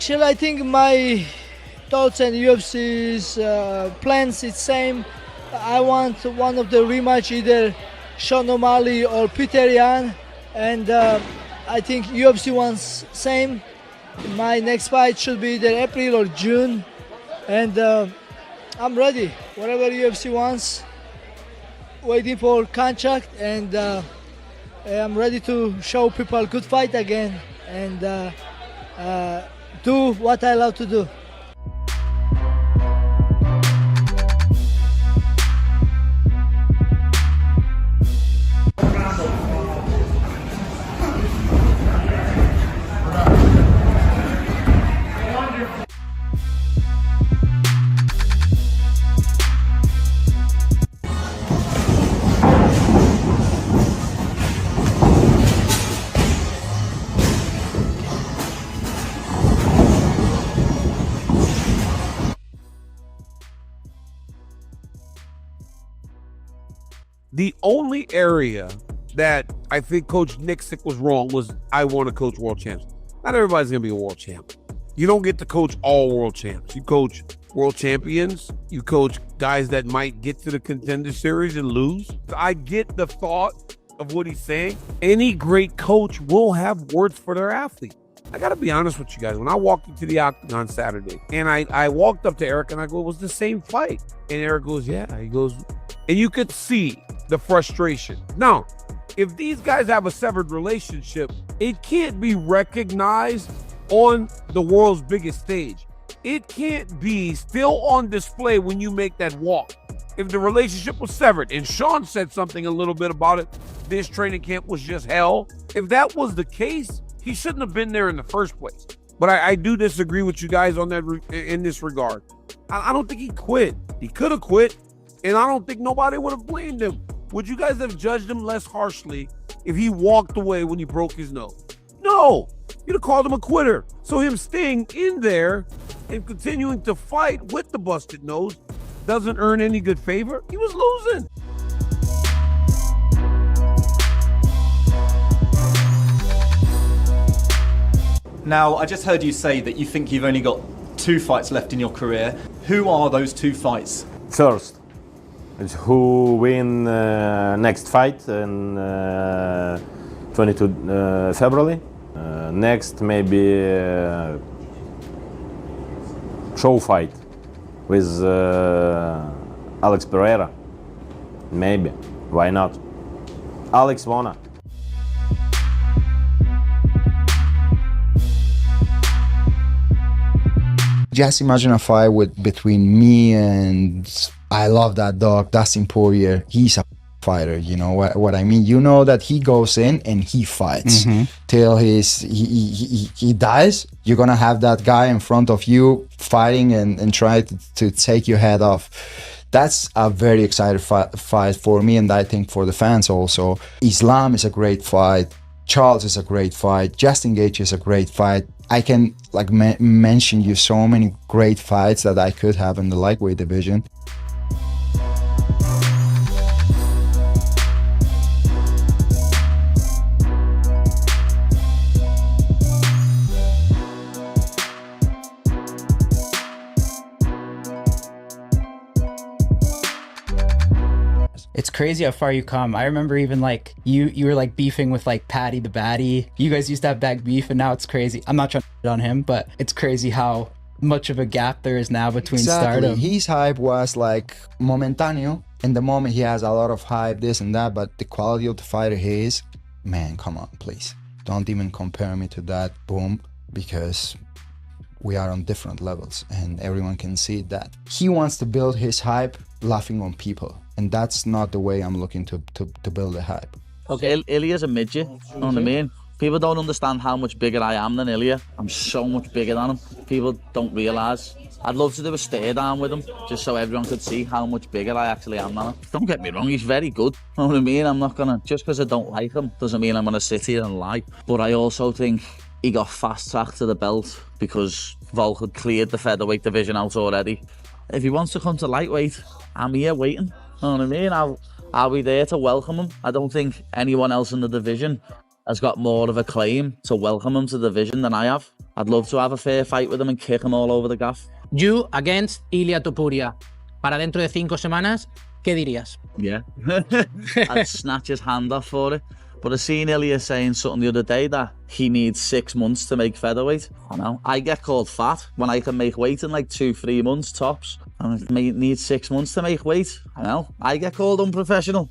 Actually, I think my thoughts and UFC's plans is same. I want one of the rematch, either Sean O'Malley or Peter Yan, and I think UFC wants same. My next fight should be either April or June, and I'm ready. Whatever UFC wants, waiting for contract, and I'm ready to show people good fight again and do what I love to do. The only area that I think Coach Nixick was wrong was I want to coach world champs. Not everybody's going to be a world champ. You don't get to coach all world champs. You coach world champions. You coach guys that might get to the contender series and lose. I get the thought of what he's saying. Any great coach will have words for their athlete. I got to be honest with you guys. When I walked into the octagon Saturday and I walked up to Eric and I go, it was the same fight. And Eric goes, yeah. He goes, and you could see the frustration. Now, if these guys have a severed relationship, it can't be recognized on the world's biggest stage. It can't be still on display when you make that walk. If the relationship was severed, and Sean said something a little bit about it, this training camp was just hell. If that was the case, he shouldn't have been there in the first place. But I do disagree with you guys on that in this regard. I don't think he quit. He could have quit, and I don't think nobody would have blamed him. Would you guys have judged him less harshly if he walked away when he broke his nose? No, you'd have called him a quitter. So him staying in there and continuing to fight with the busted nose doesn't earn any good favor. He was losing. Now, I just heard you say that you think you've only got 2 fights left in your career. Who are those 2 fights? First, it's who win next fight in 22 February. Next, maybe show fight with Alex Pereira. Maybe. Why not? Alex wanna. Just imagine a fight between me and, I love that dog, Dustin Poirier. He's a fighter, you know what I mean? You know that he goes in and he fights till he dies. You're gonna have that guy in front of you fighting and try to take your head off. That's a very exciting fight for me, and I think for the fans also. Islam is a great fight. Charles is a great fight. Justin Gaethje is a great fight. I can mention you so many great fights that I could have in the lightweight division. It's crazy how far you come. I remember even like you were like beefing with like Patty the Batty. You guys used to have back beef, and now it's crazy. I'm not trying to shit on him, but it's crazy how much of a gap there is now between stardom. His hype was like momentáneo. In the moment, he has a lot of hype, this and that, but the quality of the fighter he is, man, come on, please. Don't even compare me to that boom, because we are on different levels and everyone can see that. He wants to build his hype laughing on people, and that's not the way I'm looking to build a hype. Okay, Ilia's a midget, you know what I mean? People don't understand how much bigger I am than Ilia. I'm so much bigger than him. People don't realise. I'd love to do a stare down with him, just so everyone could see how much bigger I actually am than him. Don't get me wrong, he's very good, you know what I mean? I'm not gonna, just because I don't like him, doesn't mean I'm gonna sit here and lie. But I also think he got fast-tracked to the belt because Volk had cleared the featherweight division out already. If he wants to come to lightweight, I'm here waiting, you know what I mean? I'll be there to welcome him. I don't think anyone else in the division has got more of a claim to welcome him to the division than I have. I'd love to have a fair fight with him and kick him all over the gaff. You against Ilia Topuria. Para dentro de 5 semanas, ¿qué dirías? Yeah. I'd snatch his hand off for it. But I seen Ilia saying something the other day that he needs 6 months to make featherweight. I know. I get called fat when I can make weight in like 2-3 months tops. I need 6 months to make weight. I know. I get called unprofessional.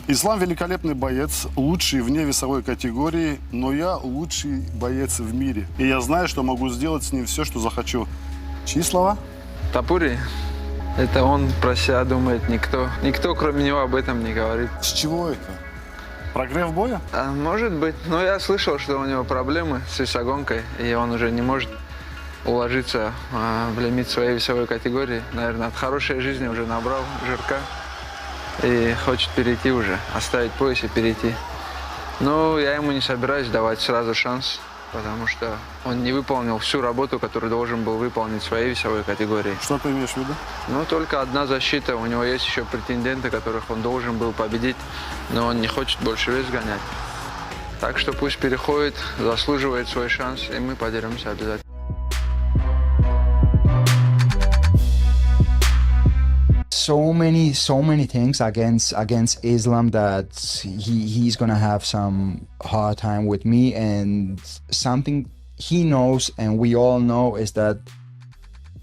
Ислам великолепный боец, лучший вне весовой категории, но я лучший боец в мире. И я знаю, что могу сделать с ним все, что захочу. Чьи слова? Топури. Это он про себя думает, никто кроме него об этом не говорит. С чего это? Прогрев боя? Может быть, но я слышал, что у него проблемы с весогонкой, и он уже не может уложиться в лимит своей весовой категории. Наверное, от хорошей жизни уже набрал жирка и хочет перейти уже, оставить пояс и перейти. Но я ему не собираюсь давать сразу шанс, потому что он не выполнил всю работу, которую должен был выполнить в своей весовой категории. Что ты имеешь в виду? Ну, только одна защита. У него есть еще претенденты, которых он должен был победить, но он не хочет больше вес гонять. Так что пусть переходит, заслуживает свой шанс, и мы подеремся обязательно. So many things against Islam that he's gonna have some hard time with me, and something he knows and we all know is that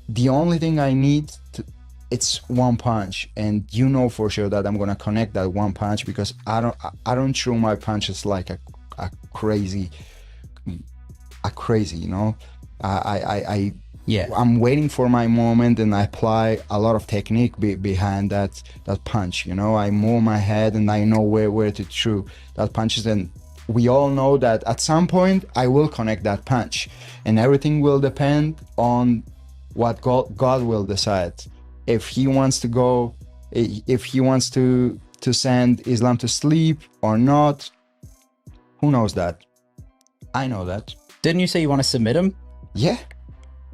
the only thing I need it's one punch, and you know for sure that I'm gonna connect that one punch because I don't throw my punches like a crazy, you know. Yeah, I'm waiting for my moment and I apply a lot of technique behind that punch, you know. I move my head and I know where to throw that punches, and we all know that at some point I will connect that punch, and everything will depend on what God will decide. If he wants to go, if he wants to send Islam to sleep or not, who knows that? I know that. Didn't you say you want to submit him? Yeah,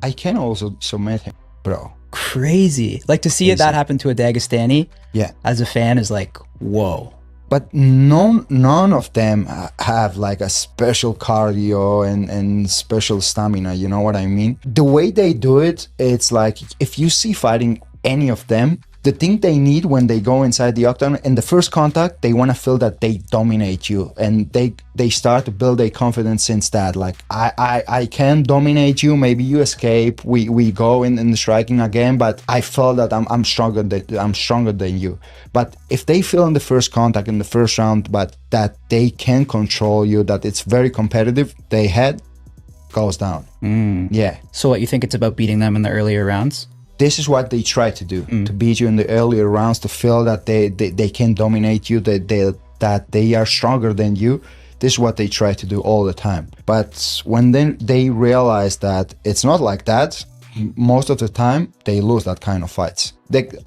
I can also submit him, bro. Crazy. Like to see Crazy. that happen to a Dagestani, Yeah. as a fan is like, whoa. But none of them have like a special cardio and special stamina, you know what I mean? The way they do it, it's like if you see fighting any of them, the thing they need when they go inside the octagon, in the first contact, they want to feel that they dominate you, and they start to build a confidence since that. Like I can dominate you, maybe you escape, we go in the striking again, but I felt that I'm stronger than you. But if they feel in the first contact, in the first round, but that they can control you, that it's very competitive, their head goes down. Yeah. So what, you think it's about beating them in the earlier rounds? This is what they try to do, to beat you in the earlier rounds, to feel that they can dominate you, that they are stronger than you. This is what they try to do all the time. But when then they realize that it's not like that, most of the time they lose that kind of fights.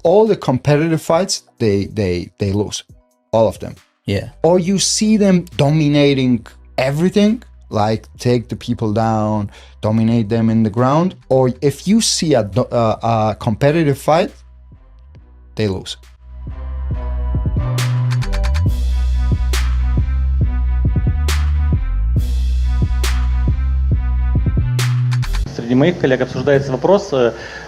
All the competitive fights, they lose, all of them. Yeah. Or you see them dominating everything, like take the people down, dominate them in the ground, or if you see a competitive fight, they lose. Среди моих коллег обсуждается вопрос,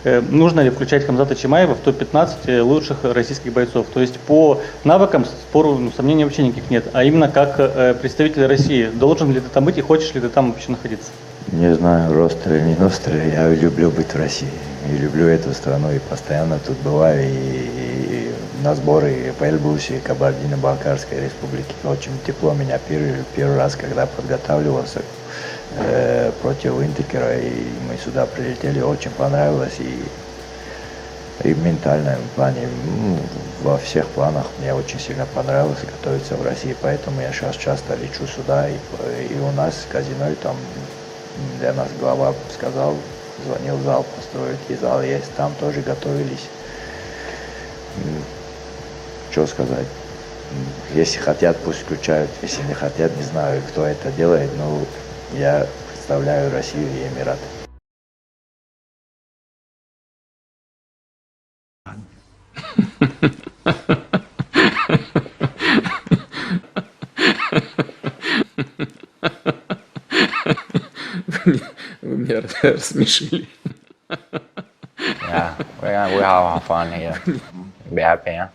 нужно ли включать Хамзата Чимаева в топ-15 лучших российских бойцов. То есть по навыкам спору, сомнений вообще никаких нет. А именно как представитель России, должен ли ты там быть и хочешь ли ты там вообще находиться? Не знаю, ростер или не ростер, я люблю быть в России. И люблю эту страну, и постоянно тут бываю, и на сборы и по Эльбрусе, и Кабардино-Балкарской республике. Очень тепло меня первый раз, когда подготавливался против Интекера, и мы сюда прилетели, очень понравилось, и в ментальном плане, во всех планах мне очень сильно понравилось готовиться в России, поэтому я сейчас часто лечу сюда, и у нас в казино, там для нас глава сказал, звонил, зал построить, и зал есть, там тоже готовились. Что сказать? Если хотят, пусть включают, если не хотят, не знаю, кто это делает, но я представляю Россию и Эмираты. рассмешили. Yeah, we have fun here. Be happy, yeah.